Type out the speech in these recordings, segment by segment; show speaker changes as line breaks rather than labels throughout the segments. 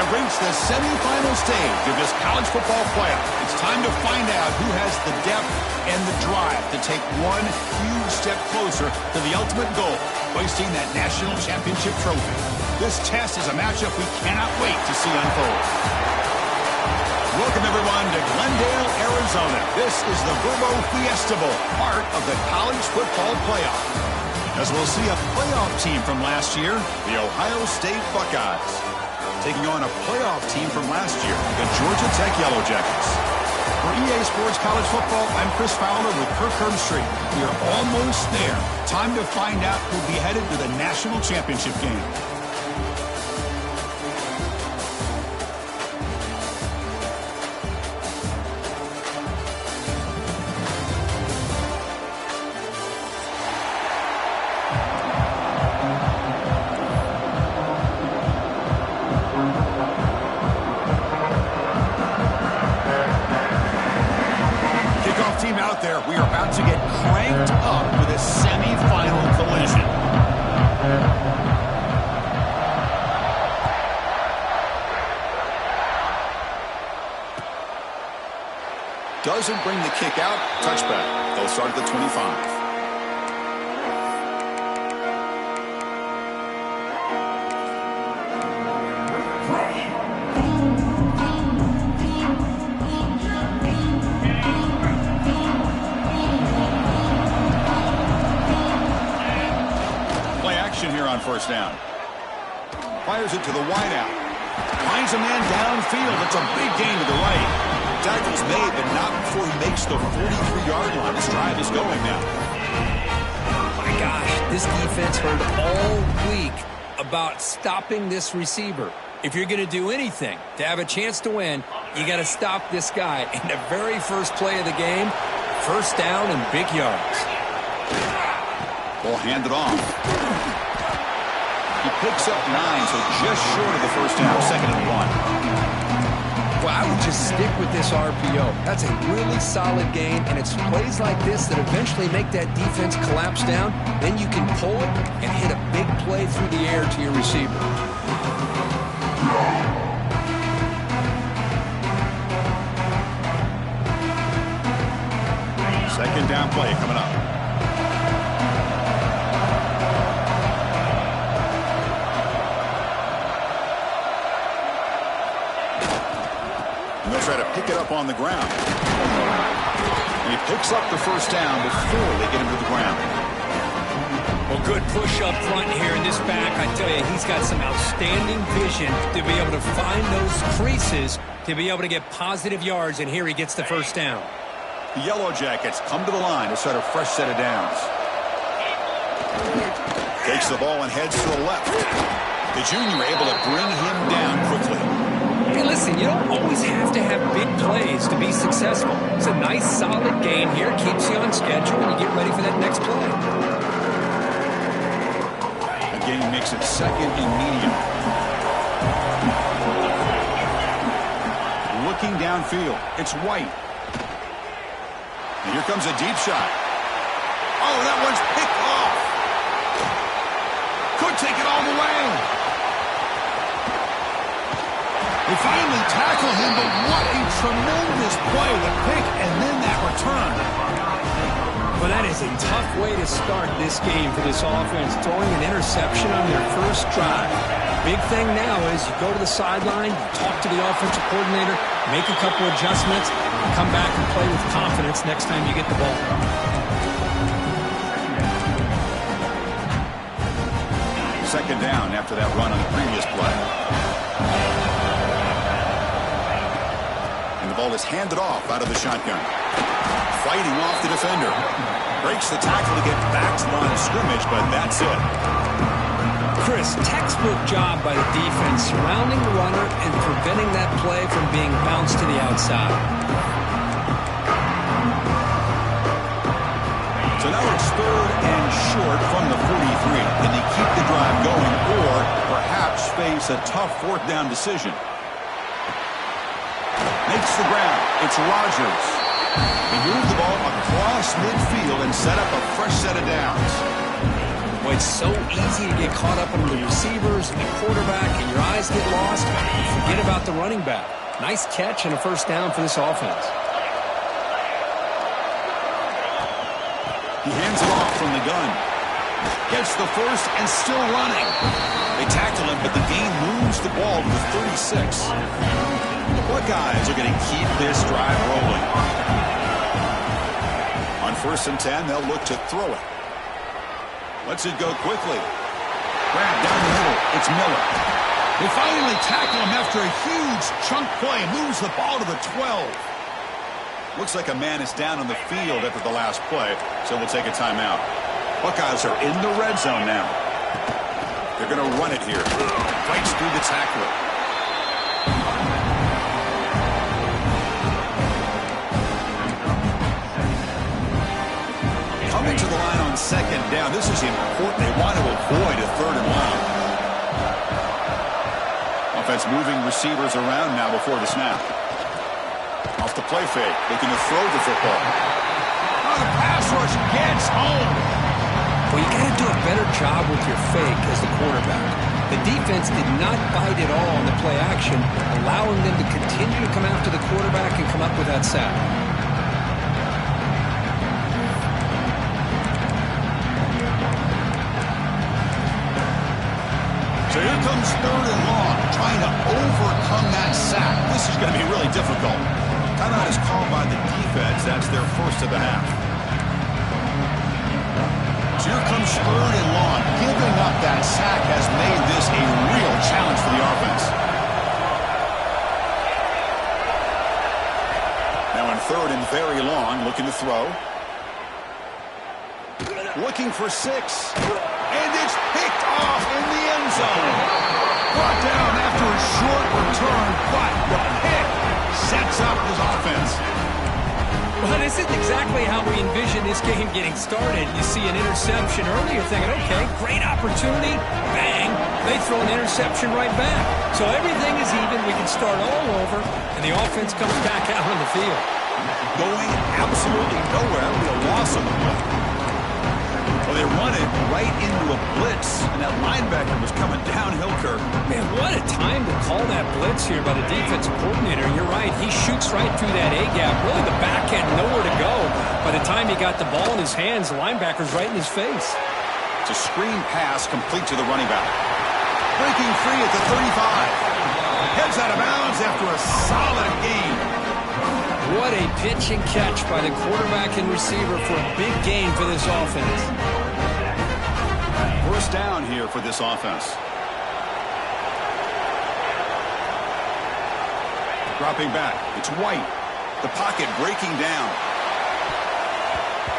have reached the semifinal stage of this college football playoff. It's time to find out who has the depth and the drive to take one huge step closer to the ultimate goal, hoisting that national championship trophy. This test is a matchup we cannot wait to see unfold. Welcome, everyone, to Glendale, Arizona. This is the Verbo Fiesta Bowl, part of the college football playoff. As we'll see a playoff team from last year, the Ohio State Buckeyes, taking on a playoff team from last year, the Georgia Tech Yellow Jackets. For EA Sports College Football, I'm Chris Fowler with Kirk Herbstreit. We are almost there. Time to find out who'll be headed to the national championship game. We are about to get cranked up for this semifinal collision. Doesn't bring the kick out. Touchback. They'll start at the 25. Here on first down. Fires it to the wideout. Finds a man downfield. It's a big gain to the right. Tackle's made, but not before he makes the 43-yard line. This drive is going now.
My gosh, this defense heard all week about stopping this receiver. If you're going to do anything to have a chance to win, you got to stop this guy. In the very first play of the game, first down and big yards.
Ball handed off. He picks up 9, so just short of the first down, 2nd and 1.
Well, I would just stick with this RPO. That's a really solid game, and it's plays like this that eventually make that defense collapse down. Then you can pull it and hit a big play through the air to your receiver.
Second down play coming up. Try to pick it up on the ground. And he picks up the first down before they get him to the ground.
Well, good push up front here in this back. I tell you, he's got some outstanding vision to be able to find those creases to be able to get positive yards, and here he gets the first down.
The Yellow Jackets come to the line to start a fresh set of downs. Takes the ball and heads to the left. The junior able to bring him down quickly.
Hey, listen, you don't always have to have big plays to be successful. It's a nice, solid gain here. Keeps you on schedule, and you get ready for that next play.
Again, he makes it 2nd and medium. Looking downfield. It's White. And here comes a deep shot. Oh, that one's picked off. Could take it all the way. They finally tackle him, but what a tremendous play. The pick and then that return.
Well, that is a tough way to start this game for this offense, throwing an interception on their first drive. Big thing now is you go to the sideline, you talk to the offensive coordinator, make a couple adjustments, and come back and play with confidence next time you get the ball.
Second down after that run on the previous play. Ball is handed off out of the shotgun. Fighting off the defender. Breaks the tackle to get back to the line of scrimmage, but that's it.
Chris, textbook job by the defense surrounding the runner and preventing that play from being bounced to the outside.
So now it's 3rd and short from the 43. Can they keep the drive going or perhaps face a tough 4th down decision? Makes the ground. It's Rodgers. He moved the ball across midfield and set up a fresh set of downs.
Well, it's so easy to get caught up in the receivers and the quarterback, and your eyes get lost. Forget about the running back. Nice catch and a first down for this offense.
He hands it off from the gun. Gets the first and still running. They tackle him, but the gain moves the ball to the 36. The Buckeyes are going to keep this drive rolling. On 1st and 10, they'll look to throw it. Lets it go quickly. Grab down the middle. It's Miller. They finally tackle him after a huge chunk play. Moves the ball to the 12. Looks like a man is down on the field after the last play, so we'll take a timeout. Buckeyes are in the red zone now. They're going to run it here. Fights through the tackler. Coming to the line on 2nd down. This is important. They want to avoid a 3rd and long. Offense moving receivers around now before the snap. Off the play fake, looking to throw the football. Oh, the pass rush gets home.
Well, you got to do a better job with your fake as the quarterback. The defense did not bite at all on the play action, allowing them to continue to come after the quarterback and come up with that sack.
So here comes 3rd and long, trying to overcome that sack. This is going to be really difficult. Timeout is called by the defense. That's their first of the half. So here comes 3rd and long. Giving up that sack has made this a real challenge for the offense. Now in 3rd and very long, looking to throw. Looking for 6. And it's picked off in the end zone. Brought down after a short return, but the pick sets up his offense.
Well, this isn't exactly how we envision this game getting started. You see an interception early, you're thinking, okay, great opportunity. Bang, they throw an interception right back. So everything is even. We can start all over, and the offense comes back out on the field.
Going absolutely nowhere with a loss on the play. Well, they run it right into a blitz, and that linebacker was coming downhill, Kirk.
Man, what a time to call that blitz here by the defensive coordinator. You're right, he shoots right through that A-gap. Really, the back had nowhere to go. By the time he got the ball in his hands, the linebacker's right in his face.
It's a screen pass complete to the running back. Breaking free at the 35. Heads out of bounds after a solid gain.
What a pitch and catch by the quarterback and receiver for a big gain for this offense.
First down here for this offense. Dropping back. It's White. The pocket breaking down.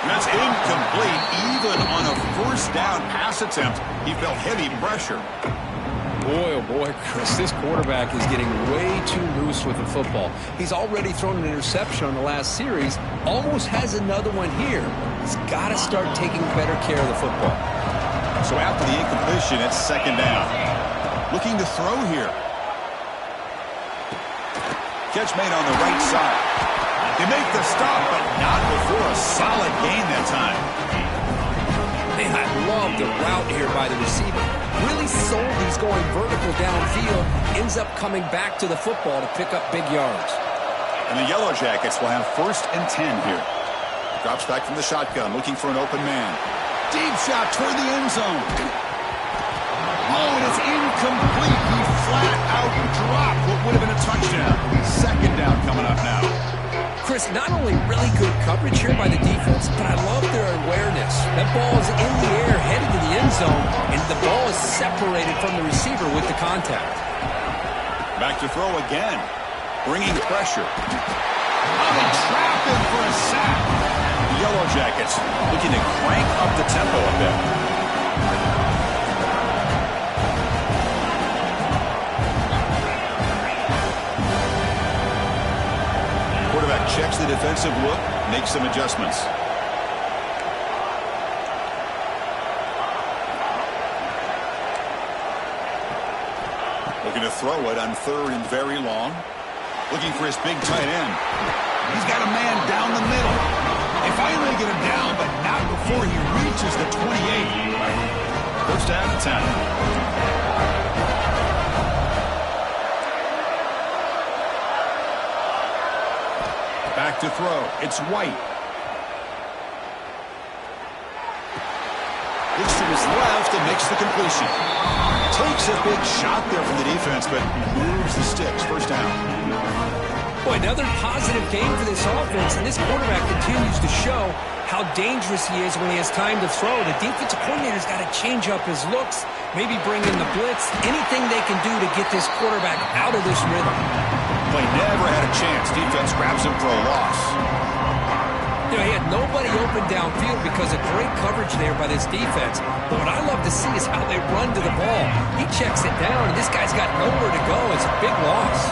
And that's incomplete. Even on a first down pass attempt, he felt heavy pressure.
Boy, oh boy, Chris, this quarterback is getting way too loose with the football. He's already thrown an interception on the last series, almost has another one here. He's got to start taking better care of the football.
So after the incompletion, it's 2nd down. Looking to throw here. Catch made on the right side. They make the stop, but not before a solid gain that time.
Man, I love the route here by the receiver. Really sold he's going vertical downfield, ends up coming back to the football to pick up big yards.
And the Yellow Jackets will have 1st and 10 here. Drops back from the shotgun, looking for an open man. Deep shot toward the end zone. Oh, and it's incomplete. He flat out dropped what would have been a touchdown. 2nd down coming up now.
Chris, not only really good coverage here by the defense, but I love their awareness. That ball is in the air, headed to the end zone, and the ball is separated from the receiver with the contact.
Back to throw again. Bringing pressure. Oh, they trap him for a sack. The Yellow Jackets looking to crank up the tempo a bit. Quarterback checks the defensive look, makes some adjustments. Looking to throw it on 3rd and very long. Looking for his big tight end. He's got a man down the middle. They finally get him down, but not before he reaches the 28. First down and 10. Back to throw. It's White. Looks to his left and makes the completion. Takes a big shot there from the defense, but moves the sticks. First down.
Boy, another positive game for this offense, and this quarterback continues to show how dangerous he is when he has time to throw. The defensive coordinator's got to change up his looks, maybe bring in the blitz, anything they can do to get this quarterback out of this rhythm.
Play never had a chance. Defense grabs him for a loss.
You know, he had nobody open downfield because of great coverage there by this defense. But what I love to see is how they run to the ball. He checks it down, and this guy's got nowhere to go. It's a big loss.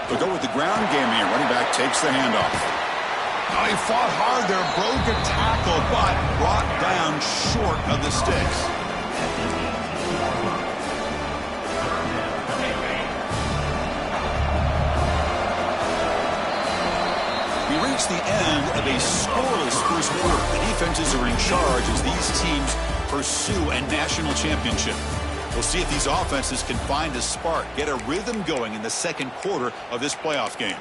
They'll go with the ground game here. Running back takes the handoff. Oh, he fought hard there, broke a tackle, but brought down short of the sticks. We reach the end of a scoreless first quarter. The defenses are in charge as these teams pursue a national championship. We'll see if these offenses can find a spark, get a rhythm going in the second quarter of this playoff game.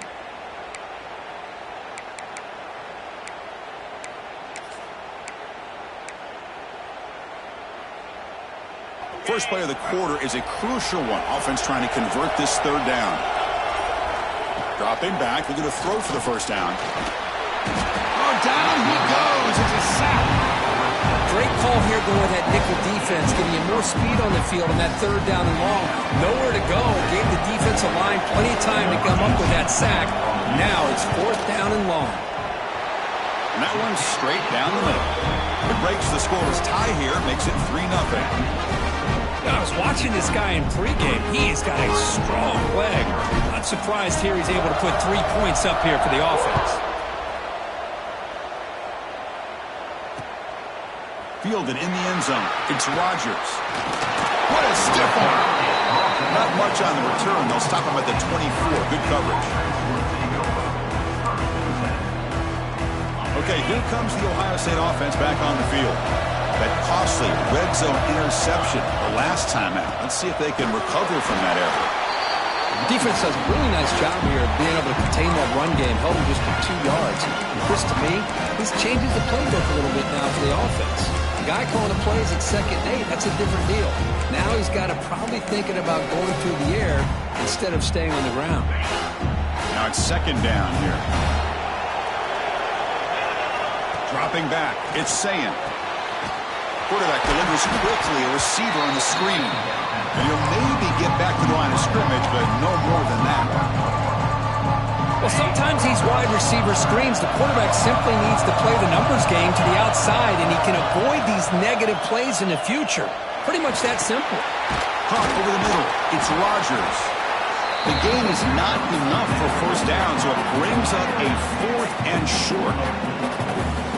First play of the quarter is a crucial one. Offense trying to convert this third down. Dropping back, they're going to throw for the first down. Oh, down he goes. It's a sack.
Great call here going with that nickel defense, giving you more speed on the field on that third down and long. Nowhere to go. Gave the defensive line plenty of time to come up with that sack. Now it's fourth down and long.
And that one's straight down the middle. It breaks the scoreless tie here, makes it 3-0.
I was watching this guy in pregame. He's got a strong leg. Not surprised here he's able to put 3 points up here for the offense.
Fielded in the end zone. It's Rodgers. What a stiff arm. Not much on the return. They'll stop him at the 24. Good coverage. Okay, here comes the Ohio State offense back on the field. That costly red zone interception the last time out. Let's see if they can recover from that error.
The defense does a really nice job here of being able to contain that run game, held him just for 2 yards. And Chris, to me, this changes the playbook a little bit now for the offense. The guy calling the plays at second and 8, that's a different deal. Now he's got to probably thinking about going through the air instead of staying on the ground.
Now it's second down here. Dropping back, it's Sayan. Quarterback delivers quickly, a receiver on the screen. And he'll maybe get back to the line of scrimmage, but no more than that.
Well, sometimes these wide receiver screens, the quarterback simply needs to play the numbers game to the outside, and he can avoid these negative plays in the future. Pretty much that simple.
Hawk over the middle. It's Rodgers. The gain is not enough for first down, so it brings up a 4th and short.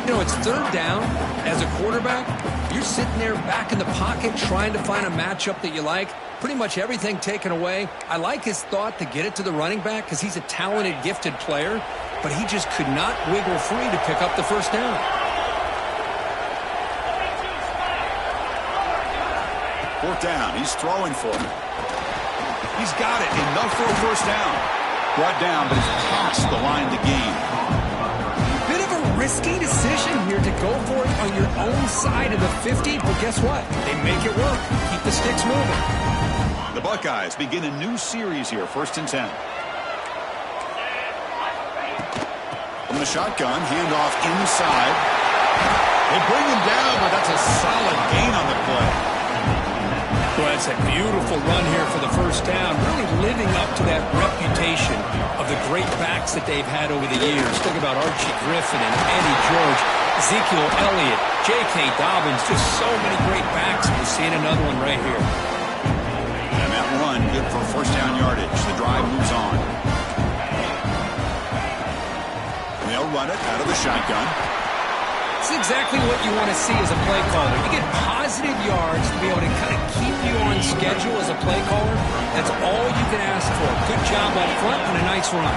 You know, it's third down. As a quarterback, you're sitting there back in the pocket trying to find a matchup that you like. Pretty much everything taken away. I like his thought to get it to the running back because he's a talented, gifted player, but he just could not wiggle free to pick up the first down.
Fourth down. He's throwing for it. He's got it. Enough for a first down. Brought down, but he's past the line to gain.
Risky decision here to go for it on your own side of the 50, but guess what? They make it work. Keep the sticks moving.
The Buckeyes begin a new series here, 1st and 10. From the shotgun, handoff inside. They bring him down, but that's a solid gain on the play.
Well, that's a beautiful run here for the first down, really living up to that reputation of the great backs that they've had over the years. Think about Archie Griffin and Eddie George, Ezekiel Elliott, J.K. Dobbins, just so many great backs. We're seeing another one right here.
And that run, good for first down yardage. The drive moves on. They'll run it out of the shotgun.
It's exactly what you want to see as a play caller. You get positive yards to be able to kind of keep you on schedule as a play caller. That's all you can ask for. Good job up front and a nice run.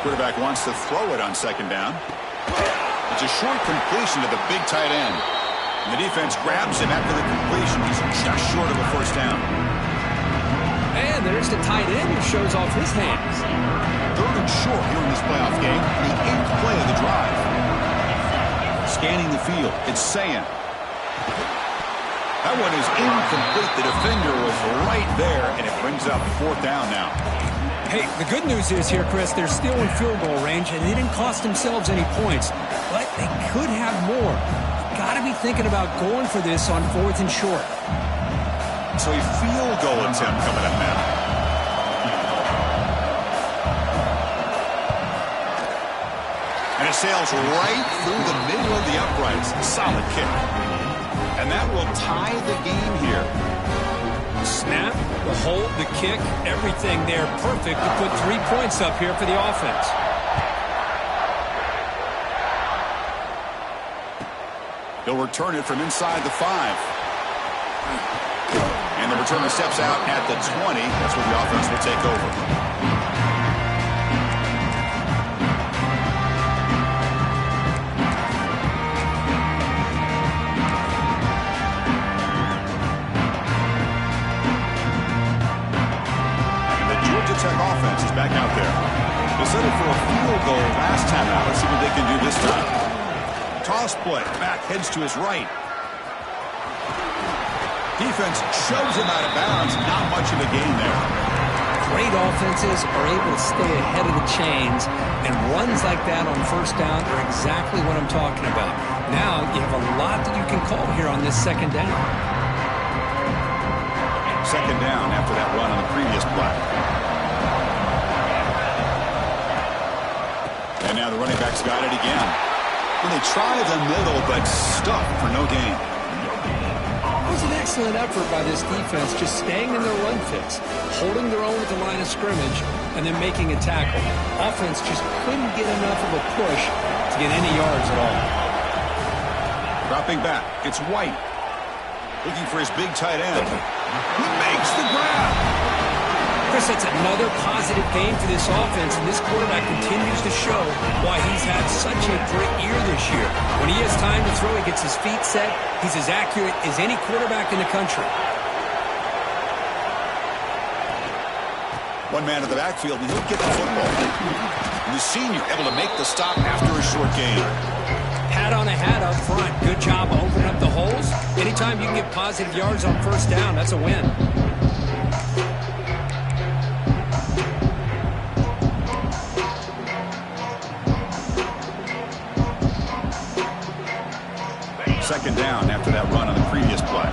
Quarterback wants to throw it on second down. It's a short completion to the big tight end. And the defense grabs him after the completion. He's just short of a first down.
And there's the tight end who shows off his hands.
3rd and short here in this playoff game. The 8th play of the drive. Scanning the field. It's Sayan. That one is incomplete. The defender was right there, and it brings up 4th down now.
Hey, the good news is here, Chris, they're still in field goal range, and they didn't cost themselves any points. But they could have more. You've got to be thinking about going for this on 4th and short.
So a field goal attempt coming up now. And it sails right through the middle of the uprights. Solid kick. And that will tie the game here.
The snap, the hold, the kick, everything there perfect to put 3 points up here for the offense.
He'll return it from inside the 5. And the returner steps out at the 20. That's where the offense will take over. Tech offense is back out there. They settled for a field goal last time out. Let's see what they can do this time. Toss play. Back heads to his right. Defense shoves him out of bounds. Not much of a gain there.
Great offenses are able to stay ahead of the chains, and runs like that on 1st down are exactly what I'm talking about. Now you have a lot that you can call here on this 2nd down.
2nd down after that run on the previous play. And now the running back's got it again. And they try the middle, but stuck for no gain.
It was an excellent effort by this defense, just staying in their run fits, holding their own at the line of scrimmage, and then making a tackle. Offense just couldn't get enough of a push to get any yards at all.
Dropping back, it's White. Looking for his big tight end. He makes the grab.
Chris, it's another positive game for this offense, and this quarterback continues to show why he's had such a great year this year. When he has time to throw, he gets his feet set. He's as accurate as any quarterback in the country.
One man in the backfield, and he'll get the football. And the senior able to make the stop after a short gain.
Hat on a hat up front. Good job opening up the holes. Anytime you can get positive yards on 1st down, that's a win.
2nd down after that run on the previous play.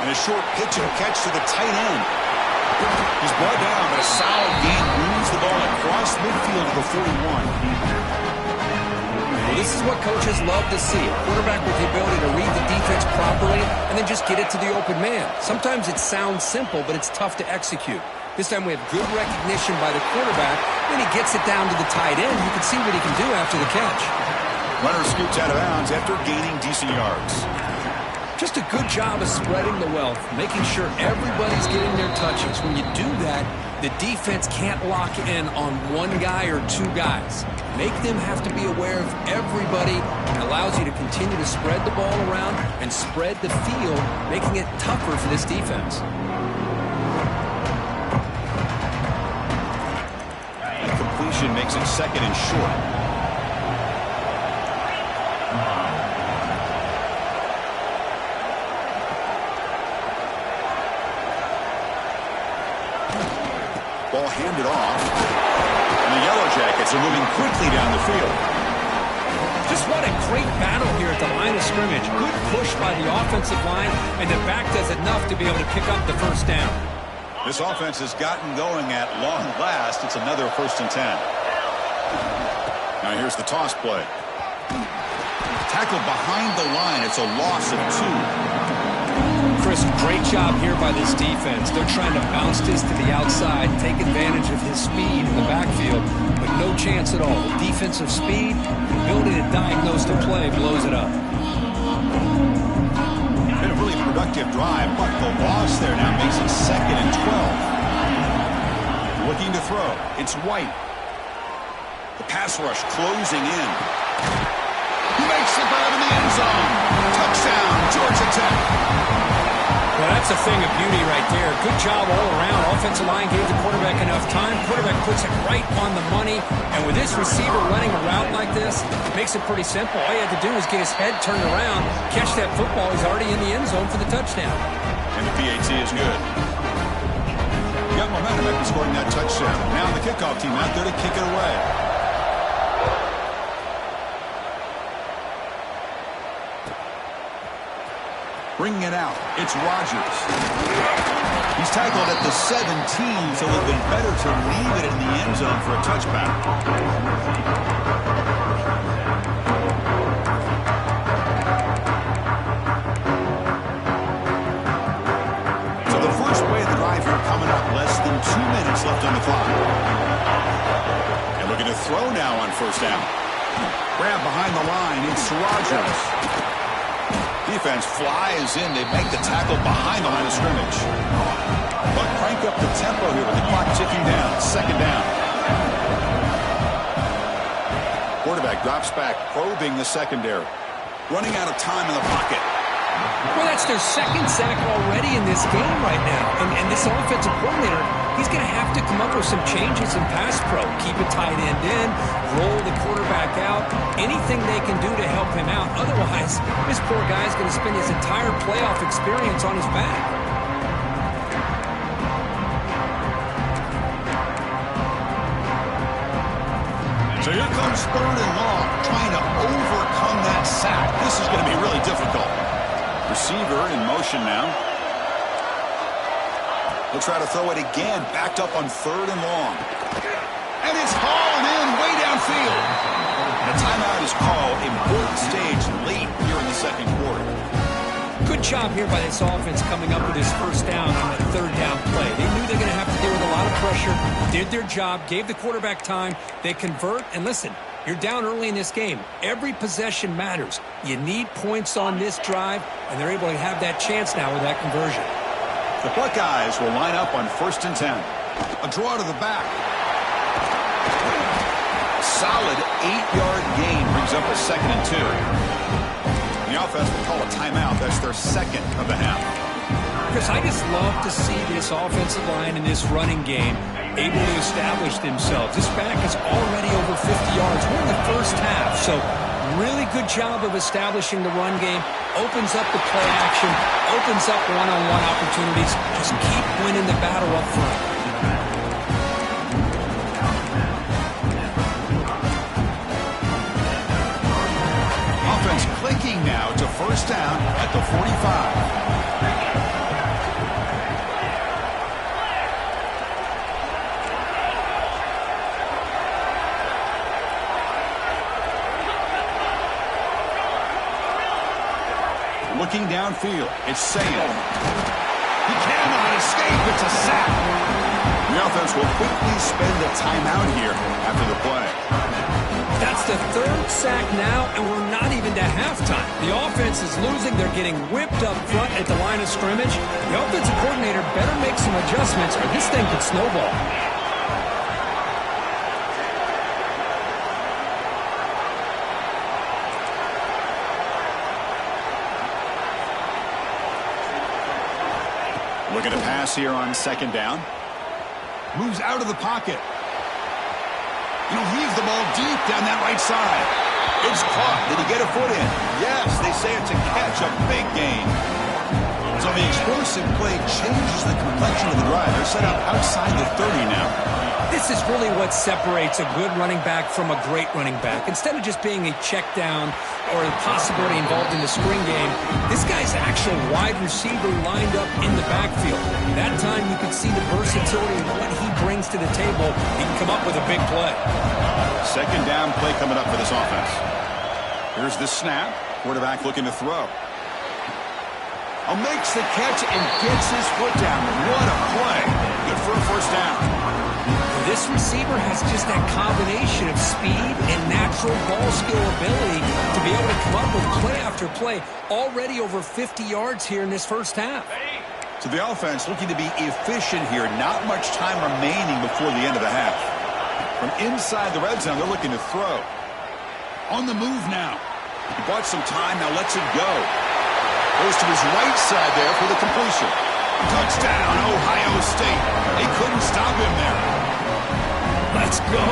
And a short pitch and catch to the tight end. He's brought down, but a solid gain moves the ball across midfield to the 41.
Well, this is what coaches love to see. A quarterback with the ability to read the defense properly and then just get it to the open man. Sometimes it sounds simple, but it's tough to execute. This time we have good recognition by the quarterback. When he gets it down to the tight end, you can see what he can do after the catch.
Runner scoots out of bounds after gaining decent yards.
Just a good job of spreading the wealth, making sure everybody's getting their touches. When you do that, the defense can't lock in on one guy or 2 guys. Make them have to be aware of everybody, and allows you to continue to spread the ball around and spread the field, making it tougher for this defense.
Completion makes it 2nd and short. Ball handed off. And the Yellow Jackets are moving quickly down the field.
Just what a great battle here at the line of scrimmage. Good push by the offensive line, and the back does enough to be able to pick up the 1st down.
This offense has gotten going at long last. It's another 1st and 10. Now here's the toss play. Tackled behind the line. It's a loss of 2.
Chris, great job here by this defense. They're trying to bounce this to the outside, take advantage of his speed in the backfield, but no chance at all. The defensive speed, the ability to diagnose the play blows it up.
Been a really productive drive, but the loss there now makes it 2nd and 12. Looking to throw. It's White. The pass rush closing in. He makes the grab in the end zone. Touchdown, Georgia Tech.
Well, that's a thing of beauty right there. Good job all around. Offensive line gave the quarterback enough time. Quarterback puts it right on the money. And with this receiver running a route like this, makes it pretty simple. All you had to do is get his head turned around, catch that football. He's already in the end zone for the touchdown.
And the PAT is good. Got momentum after scoring that touchdown. Now the kickoff team out there to kick it away. Bringing it out, it's Rodgers. He's tackled at the 17, so it would have been better to leave it in the end zone for a touchback. So the first play of the drive here coming up, less than 2 minutes left on the clock. And looking to throw now on first down. Grab behind the line, it's Rodgers. Defense flies in. They make the tackle behind the line of scrimmage. But crank up the tempo here with the clock ticking down. Second down. Quarterback drops back, probing the secondary. Running out of time in the pocket.
Well, that's their second sack already in this game right now. And this offensive coordinator, he's going to have to come up with some changes in pass pro. Keep a tight end in, roll the quarterback out, anything they can do to help him out. Otherwise, this poor guy's going to spend his entire playoff experience on his back.
So here comes third and long, trying to overcome that sack. This is going to be really difficult. Receiver in motion now. He'll try to throw it again, backed up on third and long. And it's hauled in way downfield. And a timeout is called. Important stage late here in the second quarter.
Good job here by this offense coming up with his first down on that third down play. They knew they were going to have to deal with a lot of pressure, did their job, gave the quarterback time. They convert, and listen, you're down early in this game. Every possession matters. You need points on this drive, and they're able to have that chance now with that conversion.
The Buckeyes will line up on 1st and 10. A draw to the back. A solid 8-yard gain brings up a 2nd and 2. The offense will call a timeout. That's their second of the half.
Chris, I just love to see this offensive line in this running game able to establish themselves. This back is already over 50 yards. We're in the first half, so really good job of establishing the run game. Opens up the play action, opens up one-on-one opportunities. Just keep winning the battle up front.
Offense clicking now to first down at the 45. Looking downfield, it's Sam. He cannot escape. It's a sack. The offense will quickly spend a timeout here after the play.
That's the third sack now, and we're not even to halftime. The offense is losing. They're getting whipped up front at the line of scrimmage. The offensive coordinator better make some adjustments, or this thing could snowball.
Looking to pass here on second down. Moves out of the pocket. Heave the ball deep down that right side. It's caught. Did he get a foot in? Yes, they say it's a catch, a big gain. So the explosive play changes the complexion of the drive. They're set up outside the 30 now.
This is really what separates a good running back from a great running back. Instead of just being a check down or a possibility involved in the screen game, this guy's actual wide receiver lined up in the backfield. That time you can see the versatility of what he brings to the table. He can come up with a big play.
Second down play coming up for this offense. Here's the snap. Quarterback looking to throw. Makes the catch and gets his foot down. What a play. Good for a first down.
This receiver has just that combination of speed and natural ball skill ability to be able to come up with play after play. Already over 50 yards here in this first half.
So the offense looking to be efficient here. Not much time remaining before the end of the half. From inside the red zone, they're looking to throw. On the move now. He bought some time, now lets it go. Goes to his right side there for the completion. Touchdown, Ohio State. They couldn't stop him there.
Let's go.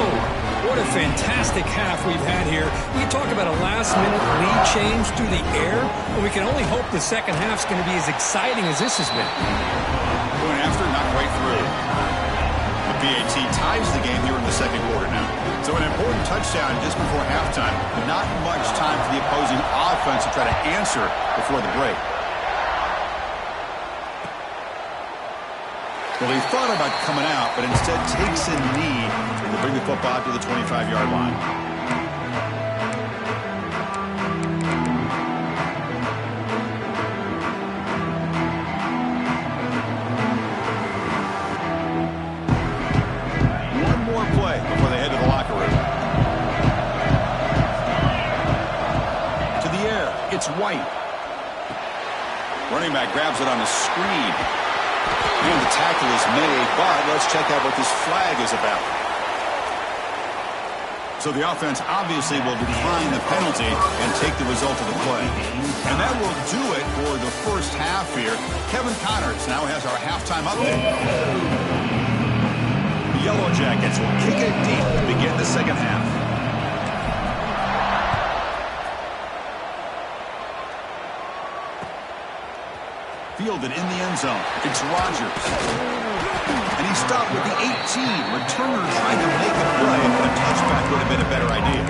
What a fantastic half we've had here. We talk about a last-minute lead change through the air, and we can only hope the second half's going to be as exciting as this has been.
Going after, not quite through. The PAT ties the game here in the second quarter now. So an important touchdown just before halftime. Not much time for the opposing offense to try to answer before the break. Well, he thought about coming out, but instead takes a knee to bring the football to the 25-yard line. One more play before they head to the locker room. To the air, it's White. Running back grabs it on the screen. And the tackle is made, but let's check out what this flag is about. So the offense obviously will decline the penalty and take the result of the play. And that will do it for the first half here. Kevin Connors now has our halftime update. The Yellow Jackets will kick it deep to begin the second half. Fielded in the end zone. It's Rodgers. And he stopped with the 18. Returner trying to make a play, but a touchback would have been a better idea.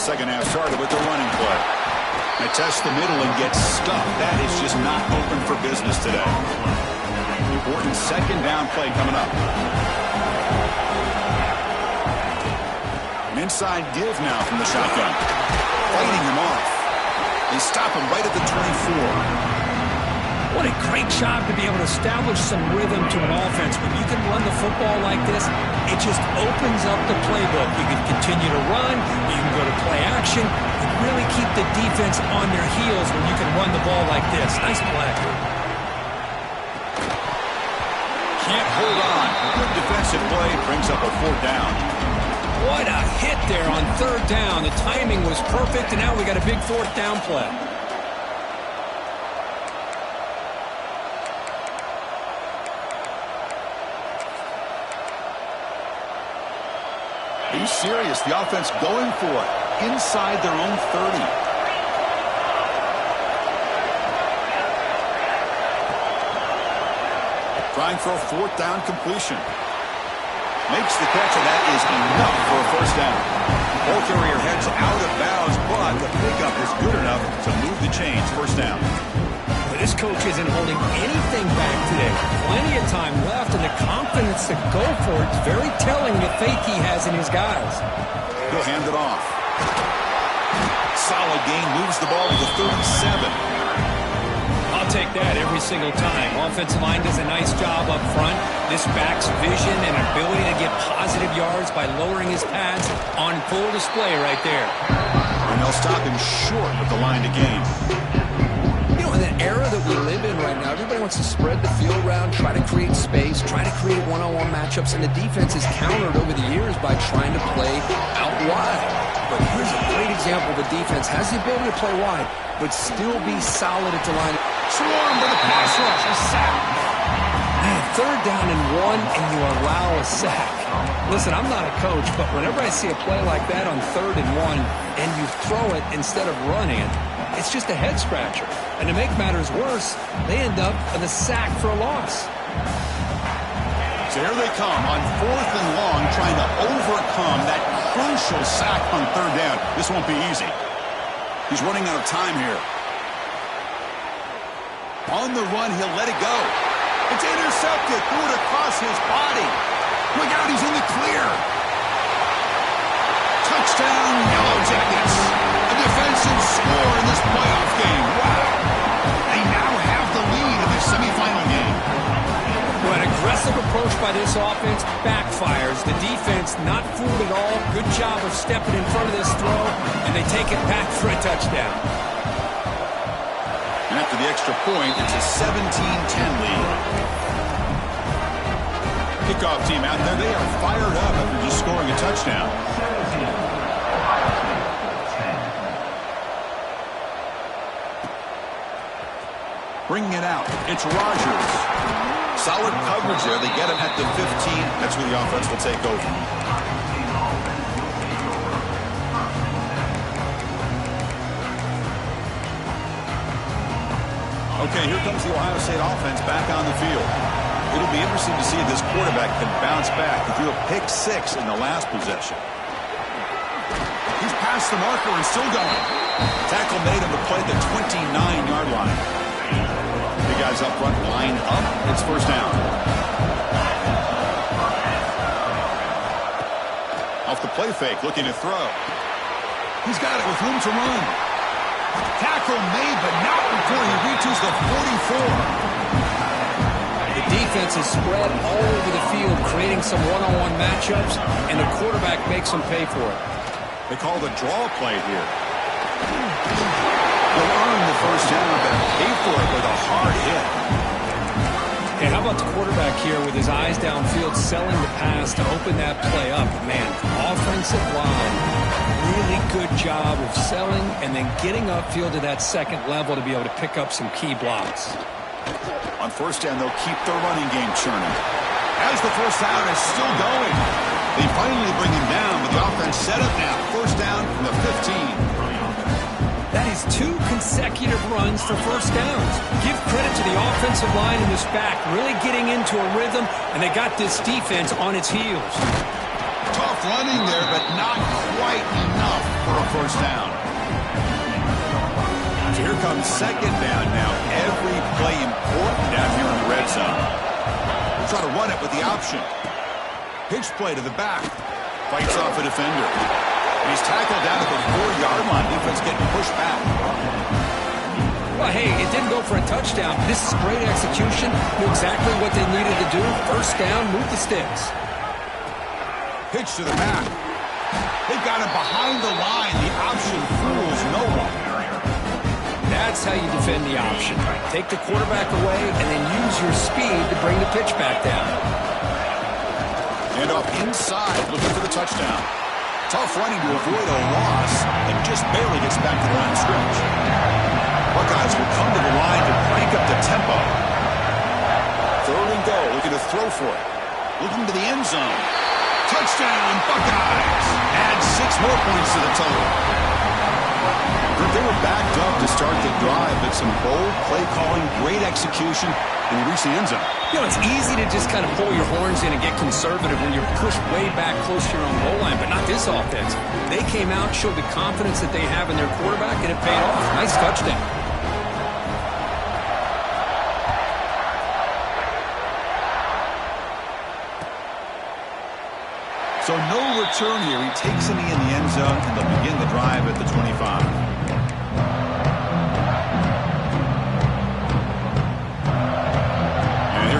Second half started with the running play. They test the middle and get stuck. That is just not open for business today. Important second down play coming up. An inside give now from the shotgun. Fighting him off. They stop him right at the 24.
What a great job to be able to establish some rhythm to an offense. When you can run the football like this, it just opens up the playbook. You can continue to run, you can go to play action, and really keep the defense on their heels when you can run the ball like this. Nice play.
Can't hold on. Good defensive play brings up a fourth down.
What a hit there on third down. The timing was perfect, and now we got a big fourth down play.
Are you serious? The offense going for it inside their own 30. Trying for a fourth down completion. Makes the catch, and that is enough for a first down. Ball carrier heads out of bounds, but the pickup is good enough to move the chains. First down.
This coach isn't holding anything back today. Plenty of time left, and the confidence to go for it is very telling the faith he has in his guys.
He'll hand it off. Solid gain, moves the ball to the 37.
I'll take that every single time. Offensive line does a nice job up front. This back's vision and ability to get positive yards by lowering his pads on full display right there.
And they'll stop him short of the line to gain.
In the era that we live in right now, everybody wants to spread the field around, try to create space, try to create one-on-one matchups, and the defense has countered over the years by trying to play out wide. But here's a great example of a defense has the ability to play wide, but still be solid at the line.
Swarm with a pass rush, a sack.
Man, third down and one, and you allow a sack. Listen, I'm not a coach, but whenever I see a play like that on third and one, and you throw it instead of running it, it's just a head-scratcher. And to make matters worse, they end up with a sack for a loss.
So here they come on fourth and long, trying to overcome that crucial sack on third down. This won't be easy. He's running out of time here. On the run, he'll let it go. It's intercepted. Threw it across his body. Look out, he's in the clear. Touchdown, Yellow Jackets. score in this playoff game. Wow. They now have the lead in the semifinal game.
Well, an aggressive approach by this offense backfires. The defense not fooled at all. Good job of stepping in front of this throw, and they take it back for a touchdown.
And after the extra point, it's a 17-10 lead. Kickoff team out there, they are fired up after just scoring a touchdown. Bringing it out, it's Rodgers. Solid coverage there. They get him at the 15. That's where the offense will take over. Okay, here comes the Ohio State offense back on the field. It'll be interesting to see if this quarterback can bounce back. He threw a pick 6 in the last possession. He's past the marker and still going. Tackle made him to play the 29-yard line. The guys up front line up. It's first down. Off the play fake, looking to throw. He's got it with room to run. Tackle made, but not before he reaches the 44.
The defense is spread all over the field, creating some one-on-one matchups, and the quarterback makes them pay for it.
They call the draw play here. They'll earn the first down, but pay for it with a hard hit.
Hey, how about the quarterback here with his eyes downfield, selling the pass to open that play up? Man, offensive line, really good job of selling and then getting upfield to that second level to be able to pick up some key blocks.
On first down, they'll keep their running game churning. As the first down is still going. They finally bring him down, but the offense set up now. First down from the 15.
That is 2 consecutive runs for first downs. Give credit to the offensive line in this back, really getting into a rhythm, and they got this defense on its heels.
Tough running there, but not quite enough for a first down. So here comes second down now. Every play important down here in the red zone. We'll try to run it with the option. Pitch play to the back. Fights off a defender. And he's tackled down at the 4-yard line. Defense getting pushed back.
Well, hey, it didn't go for a touchdown. This is great execution. Knew exactly what they needed to do. First down, move the sticks.
Pitch to the back. They've got him behind the line. The option fools no one.
That's how you defend the option. Take the quarterback away and then use your speed to bring the pitch back down.
And off inside, looking for the touchdown. Tough running to avoid a loss and just barely gets back to the line of scrimmage. Buckeyes will come to the line to crank up the tempo. Third and goal, looking to throw for it. Looking to the end zone. Touchdown, Buckeyes! Add 6 more points to the total. They were backed up to start the drive, but some bold play calling, great execution, and they reach the end zone.
You know, it's easy to just kind of pull your horns in and get conservative when you're pushed way back close to your own goal line, but not this offense. They came out, showed the confidence that they have in their quarterback, and it paid off. Nice touchdown.
So no return here. He takes him in the end zone, and they'll begin the drive at the 25.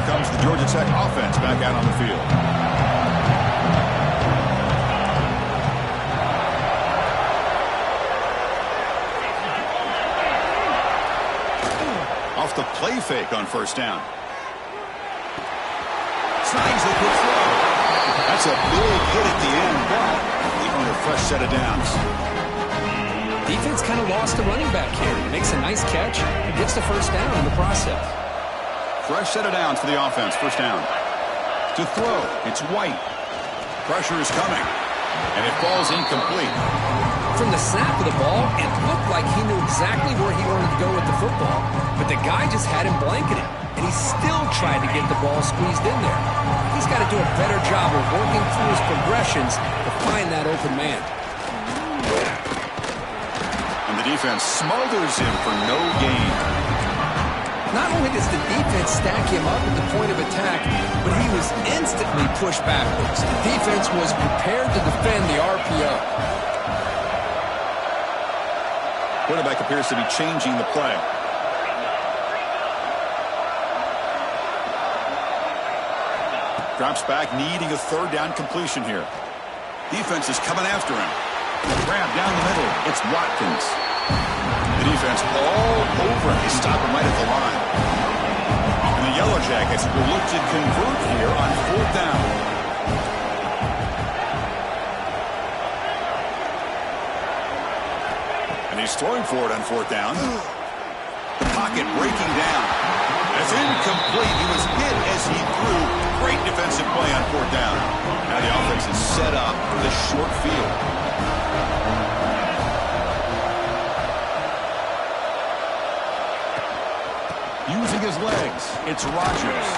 Comes the Georgia Tech offense back out on the field. Off the play fake on first down. Snags the quick throw. That's a big hit at the end, but leaving a fresh set of downs.
Defense kind of lost the running back here. He makes a nice catch and gets the first down in the process.
Fresh set of downs for the offense. First down. To throw, it's White. Pressure is coming, and it falls incomplete.
From the snap of the ball, it looked like he knew exactly where he wanted to go with the football, but the guy just had him blanketed, and he still tried to get the ball squeezed in there. He's got to do a better job of working through his progressions to find that open man.
And the defense smothers him for no gain.
Not only does the defense stack him up at the point of attack, but he was instantly pushed backwards. The defense was prepared to defend the RPO.
Quarterback appears to be changing the play. Drops back, needing a third down completion here. Defense is coming after him. Grab down the middle. It's Watkins. The defense all over him. They stop him right at the line. And the Yellow Jackets will look to convert here on fourth down. And he's throwing for it on fourth down. The pocket breaking down. It's incomplete. He was hit as he threw. Great defensive play on fourth down. Now the offense is set up for the short field. Using his legs, it's Rodgers.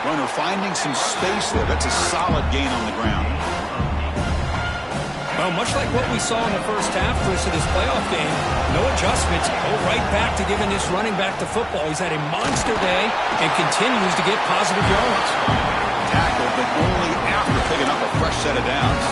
Runner finding some space there. That's a solid gain on the ground.
Well, much like what we saw in the first half, Chris, of this playoff game, no adjustments. Go right back to giving this running back the football. He's had a monster day and continues to get positive yards.
Tackled, but only after picking up a fresh set of downs.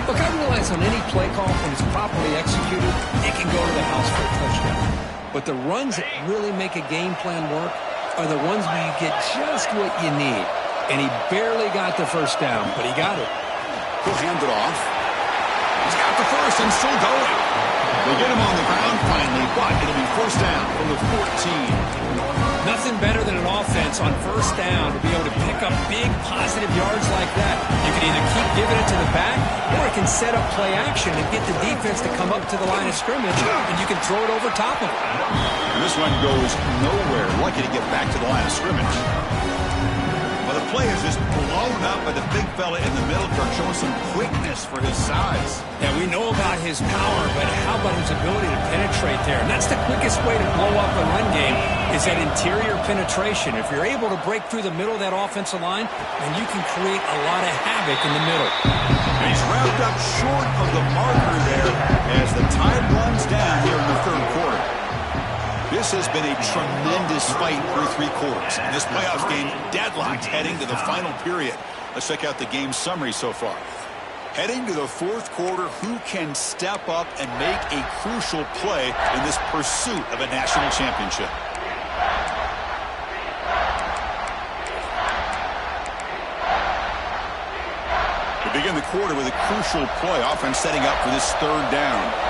Look, I realize on any play call, when it's properly executed, it can go to the house for a touchdown. But the runs that really make a game plan work are the ones where you get just what you need. And he barely got the first down, but he got it.
He'll hand it off. He's got the first and still going. They'll get him on the ground finally, but it'll be first down from the 14.
Nothing better than an offense on first down to be able to pick up big positive yards like that. You can either keep giving it to the back, or it can set up play action and get the defense to come up to the line of scrimmage, and you can throw it over top of it.
And this one goes nowhere. Lucky to get back to the line of scrimmage. Well, the play is just blown up by the big fella in the middle, showing some quickness for his size.
Yeah, we know about his power, but how about his ability to penetrate there? And that's the quickest way to blow up a run game, is that interior penetration. If you're able to break through the middle of that offensive line, then you can create a lot of havoc in the middle.
And he's wrapped up short of the marker there as the time runs down here in the third quarter. This has been a tremendous fight through three quarters. And this playoff game deadlocked heading to the final period. Let's check out the game summary so far. Heading to the fourth quarter, who can step up and make a crucial play in this pursuit of a national championship? We begin the quarter with a crucial play. Offense setting up for this third down.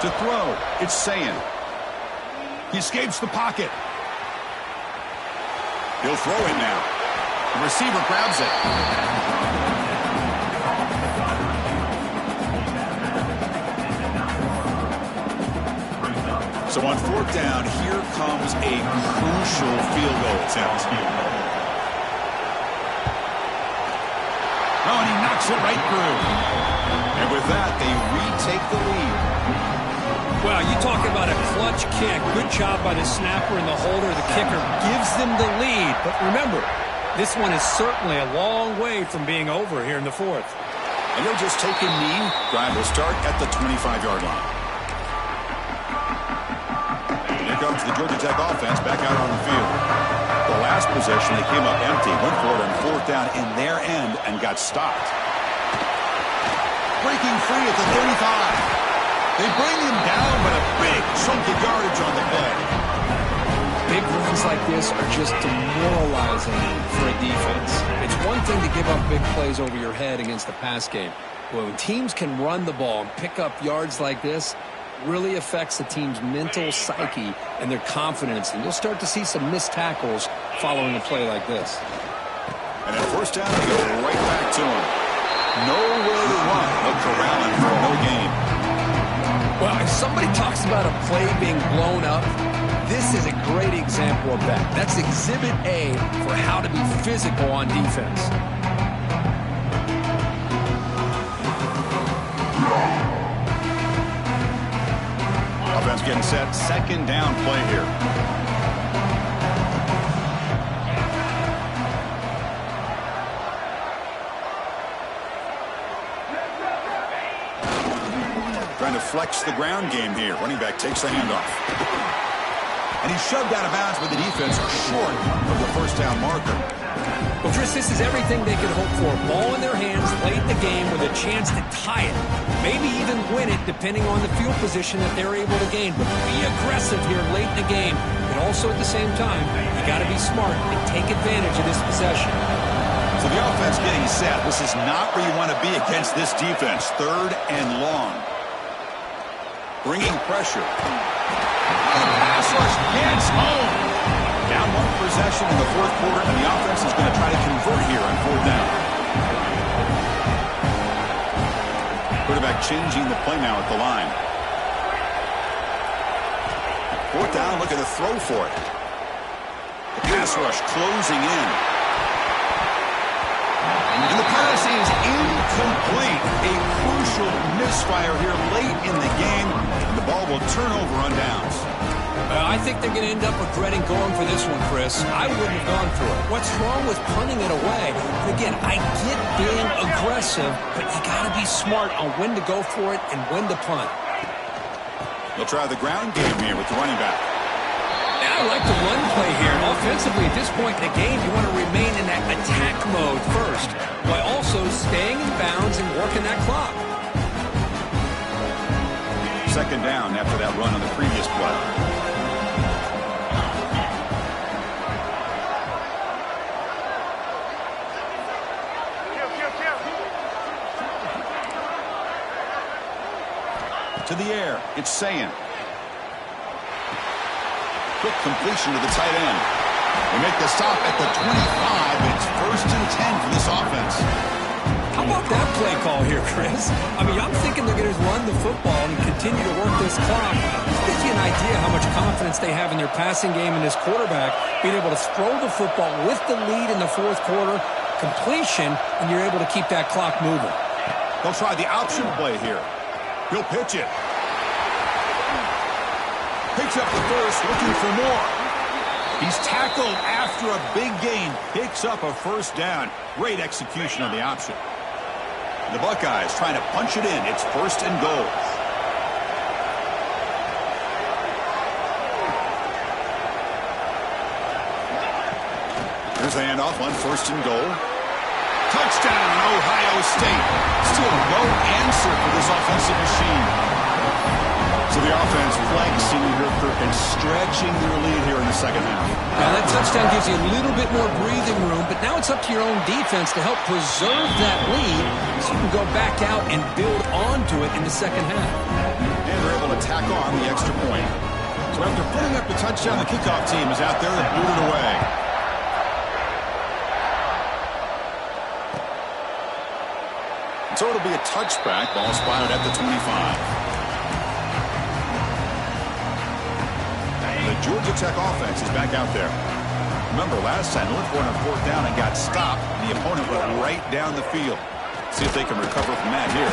To throw, it's Sayan. He escapes the pocket. He'll throw it now. The receiver grabs it. So on fourth down, here comes a crucial field goal attempt. Oh, and he knocks it right through. And with that, they retake the lead.
Well, you talk about a clutch kick. Good job by the snapper and the holder. The kicker gives them the lead. But remember, this one is certainly a long way from being over here in the fourth.
And they'll just take a knee. Drive will start at the 25-yard line. Here comes the Georgia Tech offense back out on the field. The last possession, they came up empty. Went for it on fourth down in their end and got stopped. Breaking free at the 35. They bring him down, but a big chunk of yardage on the play.
Big runs like this are just demoralizing for a defense. It's one thing to give up big plays over your head against the pass game. But when teams can run the ball and pick up yards like this, it really affects the team's mental psyche and their confidence. And you'll start to see some missed tackles following a play like this.
And at first down, they go right back to him. Nowhere to run. They'll corral him for no gain.
Well, if somebody talks about a play being blown up, this is a great example of that. That's exhibit A for how to be physical on defense.
Offense getting set. Second down play here. Trying to flex the ground game here. Running back takes the handoff. And he's shoved out of bounds with the defense short of the first down marker.
Well, Chris, this is everything they could hope for. Ball in their hands late in the game with a chance to tie it. Maybe even win it depending on the field position that they're able to gain. But be aggressive here late in the game. But also at the same time, you got to be smart and take advantage of this possession.
So the offense getting set. This is not where you want to be against this defense. 3rd and long. Bringing pressure. The pass rush gets home. Down 1 possession in the 4th quarter, and the offense is going to try to convert here on 4th down. Quarterback changing the play now at the line. 4th down, looking to throw for it. The pass rush closing in. And the pass is incomplete. A crucial misfire here late in the game. And the ball will turn over on downs.
I think they're going to end up regretting going for this one, Chris. I wouldn't have gone for it. What's wrong with punting it away? Again, I get being aggressive, but you got to be smart on when to go for it and when to punt.
They'll try the ground game here with the running back.
Yeah, I like the run play here. Offensively, at this point in the game, you want to remain in that attack mode first, while also staying in bounds and working that clock.
2nd down after that run on the previous play. To the air, it's Sayan. Quick completion to the tight end. They make the stop at the 25. It's 1st and 10 for this offense.
How about that play call here, Chris? I mean, I'm thinking they're going to run the football and continue to work this clock. It gives you an idea how much confidence they have in their passing game and this quarterback, being able to throw the football with the lead in the 4th quarter, completion, and you're able to keep that clock moving.
They'll try the option play here. He'll pitch it. Picks up the first, looking for more. He's tackled after a big gain. Picks up a 1st down. Great execution on the option. The Buckeyes trying to punch it in. It's 1st and goal. Here's the handoff on 1st and goal. Touchdown, Ohio State. Still no answer for this offensive machine. So the offense flexing here and stretching their lead here in the 2nd half.
Now that touchdown gives you a little bit more breathing room, but now it's up to your own defense to help preserve that lead so you can go back out and build onto it in the 2nd half.
And they're able to tack on the extra point. So after putting up the touchdown, the kickoff team is out there and boot it away. So it'll be a touchback. Ball spotted at the 25. The Georgia Tech offense is back out there. Remember, last time they looked for it on 4th down and got stopped. The opponent went right down the field. See if they can recover from that here.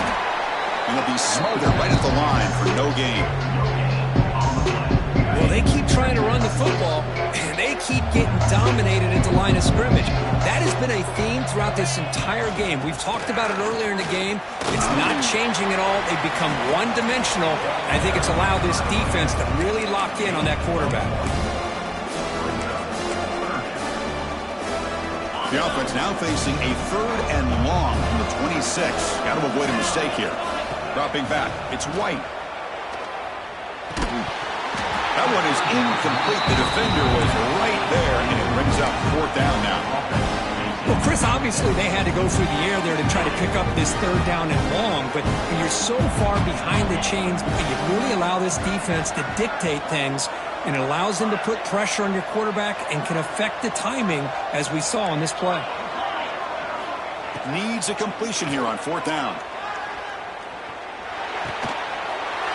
And they'll be smothered right at the line for no gain.
Well, they keep trying to run the football, and they keep getting dominated at the line of scrimmage. That has been a theme throughout this entire game. We've talked about it earlier in the game. It's not changing at all. They've become one-dimensional. I think it's allowed this defense to really lock in on that quarterback.
The offense now facing a 3rd and long from the 26. Got to avoid a mistake here. Dropping back, it's White. That one is incomplete. The defender was right there, and it brings up 4th down now.
Well, Chris, obviously they had to go through the air there to try to pick up this 3rd down and long, but when you're so far behind the chains, you really allow this defense to dictate things, and it allows them to put pressure on your quarterback and can affect the timing, as we saw on this play.
Needs a completion here on 4th down.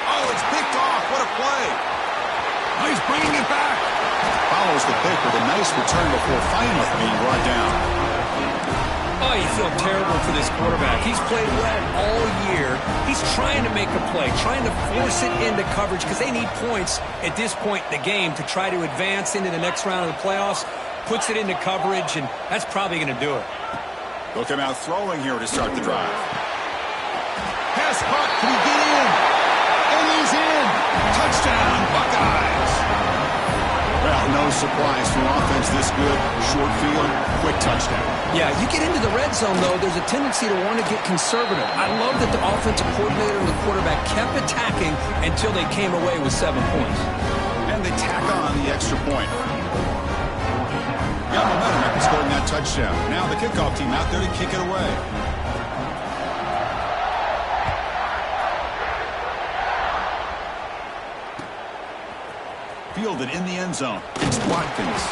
Oh, it's picked off. What a play. Oh, he's bringing it back. Follows the pick with a nice return before finally being brought down.
Oh, you feel terrible for this quarterback. He's played well all year. He's trying to make a play, trying to force it into coverage because they need points at this point in the game to try to advance into the next round of the playoffs. Puts it into coverage, and that's probably going to do it.
They'll come out throwing here to start the drive. Pass caught. Can he get in? And he's in. Touchdown, Buckeyes. Well, No surprise for an offense this good. Short field, quick touchdown.
Yeah, you get into the red zone, though, there's a tendency to want to get conservative. I love that the offensive coordinator and the quarterback kept attacking until they came away with 7 points.
And they tack on the extra point. Got momentum after scoring that touchdown. Now the kickoff team out there to kick it away. Fielded in the end zone. It's Watkins.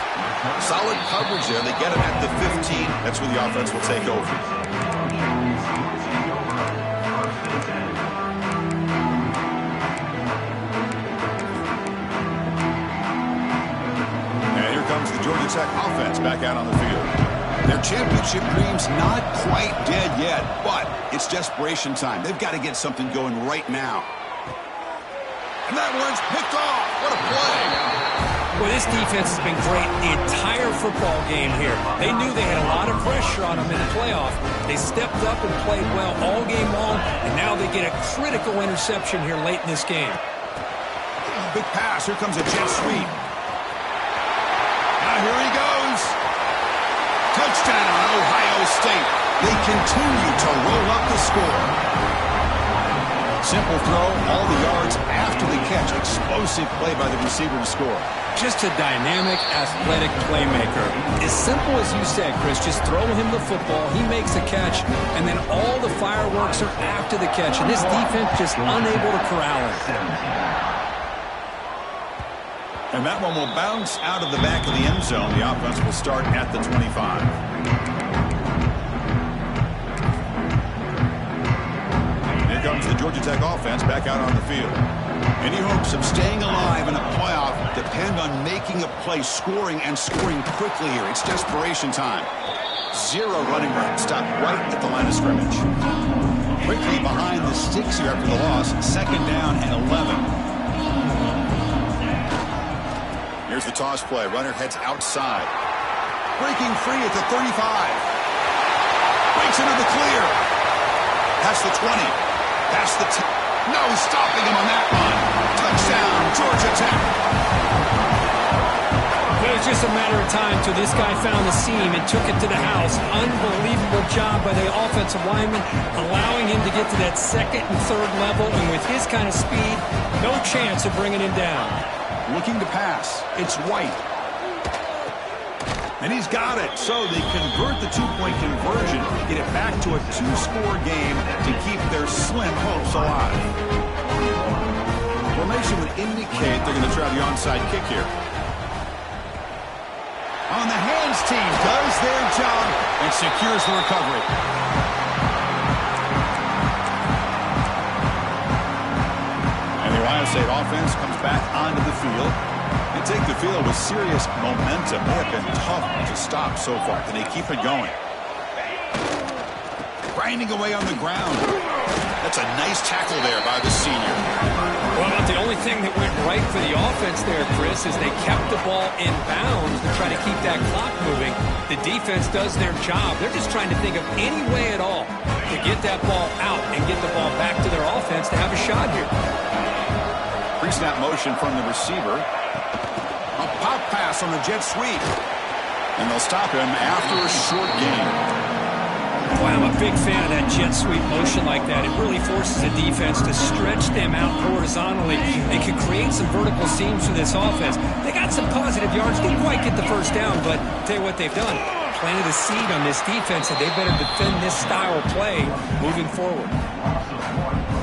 Solid coverage there. They get him at the 15. That's where the offense will take over. And here comes the Georgia Tech offense back out on the field. Their championship dream's not quite dead yet, but it's desperation time. They've got to get something going right now. And that one's picked off. What a play.
Well, this defense has been great the entire football game here. They knew they had a lot of pressure on them in the playoff. They stepped up and played well all game long, and now they get a critical interception here late in this game.
Big pass. Here comes a jet sweep. Now here he goes. Touchdown, Ohio State. They continue to roll up the score. Simple throw, all the yards after the catch. Explosive play by the receiver to score.
Just a dynamic, athletic playmaker. As simple as you said, Chris, just throw him the football, he makes a catch, and then all the fireworks are after the catch. And this defense just unable to corral it.
And that one will bounce out of the back of the end zone. The offense will start at the 25. Comes the Georgia Tech offense back out on the field. Any hopes of staying alive in a playoff depend on making a play, scoring, and scoring quickly here. It's desperation time. Zero running room. Stopped right at the line of scrimmage. Quickly behind the sticks here after the loss. 2nd down and 11. Here's the toss play. Runner heads outside. Breaking free at the 35. Breaks into the clear. That's the 20. That's the no stopping him on that run. Touchdown, Georgia Tech.
It was just a matter of time till this guy found the seam and took it to the house. Unbelievable job by the offensive lineman, allowing him to get to that 2nd and 3rd level. And with his kind of speed, no chance of bringing him down.
Looking to pass. It's White. And he's got it. So they convert the 2-point conversion, get it back to a 2-score game to keep their slim hopes alive. Formation would indicate they're going to try the onside kick here. On the hands team does their job and secures the recovery. And the Ohio State offense comes back onto the field. Take the field with serious momentum. They have been tough to stop so far. Can they keep it going? Grinding away on the ground. That's a nice tackle there by the senior.
Well, the only thing that went right for the offense there, Chris, is they kept the ball in bounds to try to keep that clock moving. The defense does their job. They're just trying to think of any way at all to get that ball out and get the ball back to their offense to have a shot here.
Pre-snap motion from the receiver. A pop pass on the jet sweep. And they'll stop him after a short gain.
Boy, I'm a big fan of that jet sweep motion like that. It really forces the defense to stretch them out horizontally. It can create some vertical seams for this offense. They got some positive yards. Didn't quite get the first down, but I'll tell you what they've done. Planted a seed on this defense, and they better defend this style of play moving forward.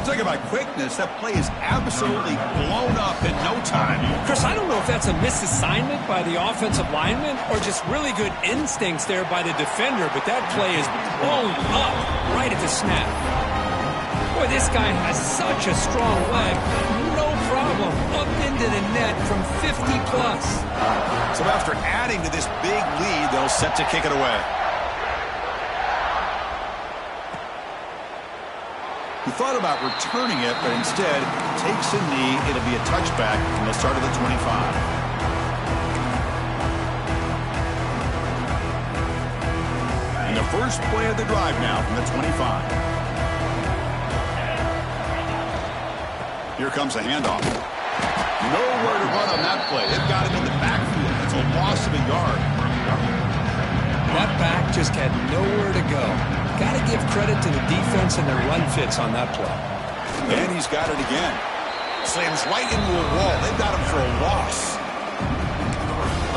Talk about quickness. That play is absolutely blown up in no time.
Chris, I don't know if that's a misassignment by the offensive lineman or just really good instincts there by the defender, but that play is blown up right at the snap. Boy, this guy has such a strong leg. No problem. Up into the net from 50+.
So after adding to this big lead, they'll set to kick it away. He thought about returning it, but instead takes a knee. It'll be a touchback, and they'll start at the 25. And the first play of the drive now from the 25. Here comes a handoff. Nowhere to run on that play. They've got him in the backfield. loss of a yard.
That back just had nowhere to go. Got to give credit to the defense and their run fits on that play.
And he's got it again. Slams right into a wall. They've got him for a loss.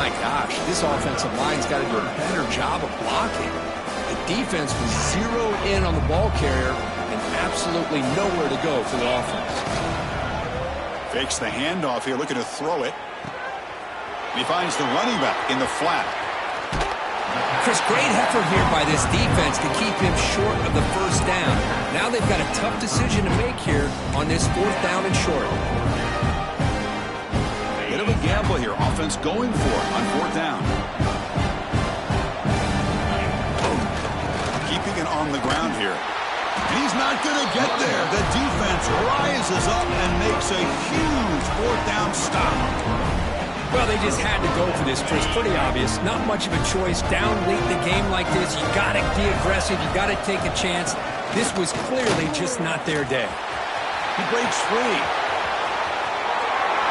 My gosh, this offensive line's got to do a better job of blocking. The defense was zeroed in on the ball carrier and absolutely nowhere to go for the offense.
Fakes the handoff here, looking to throw it. And he finds the running back in the flat.
Chris, great effort here by this defense to keep him short of the first down. Now they've got a tough decision to make here on this 4th down and short.
Bit of a gamble here. Offense going for it on 4th down. Keeping it on the ground here. And he's not going to get there. The defense rises up and makes a huge 4th down stop.
Well, they just had to go for this, Chris. Pretty obvious. Not much of a choice. Down late in the game like this, you got to be aggressive. You got to take a chance. This was clearly just not their day.
He breaks free.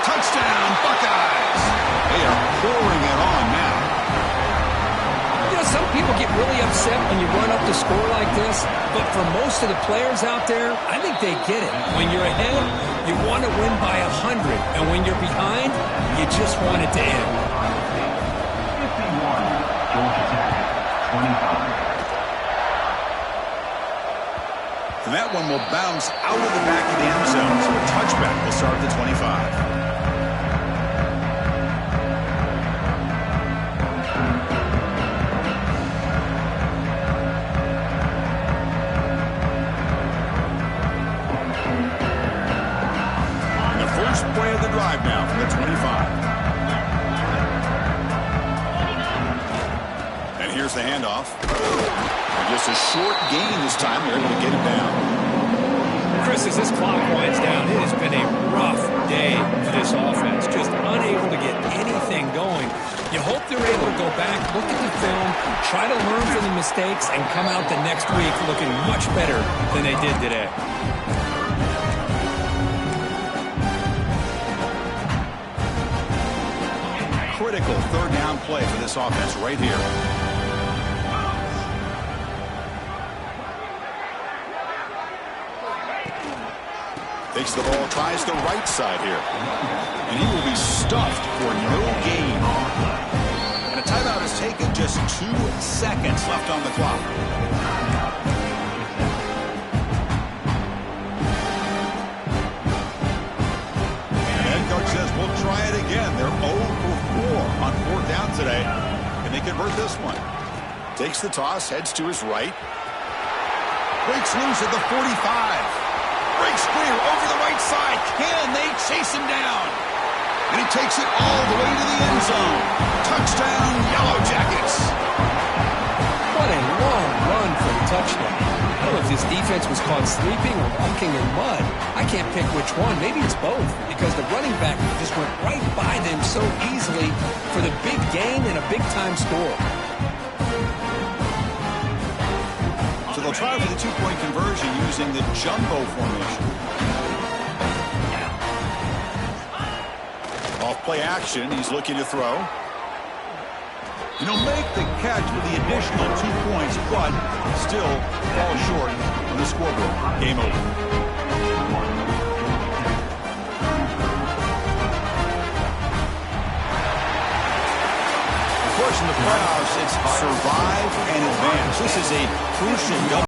Touchdown, Buckeyes. They are pouring it on now.
You know, some people get really upset when you run up the score like this, but for most of the players out there, I think they get it. When you're ahead, you want to win by 100, and when you're behind, you just want it to end.
51, Georgia Tech, 25.
And that one will bounce out of the back of the end zone, so a touchback will start at the 25. Play of the drive now from the 25. And here's the handoff. And just a short gain this time. They're able to get it down.
Chris, as this clock winds down, it has been a rough day for this offense. Just unable to get anything going. You hope they're able to go back, look at the film, try to learn from the mistakes, and come out the next week looking much better than they did today.
Critical 3rd down play for this offense right here. Takes the ball, tries the right side here. And he will be stuffed for no gain. And a timeout is taken, just 2 seconds left on the clock. Says we'll try it again. They're 0 for 4 on 4th down today. Can they convert this one? Takes the toss, heads to his right. Breaks loose at the 45. Breaks clear over the right side. Can they chase him down? And he takes it all the way to the end zone. Touchdown, Yellow Jackets.
What a long run for the touchdown. I don't know if this defense was caught sleeping or walking in mud. I can't pick which one. Maybe it's both, because the running back just went right by them so easily for the big gain and a big-time score.
So they'll try for the 2-point conversion using the jumbo formation. Off play action, he's looking to throw. And he'll make the catch for the additional 2 points, but still falls short on the scoreboard. Game over. Of course, in the playoffs, it's survive and advance. This is a crucial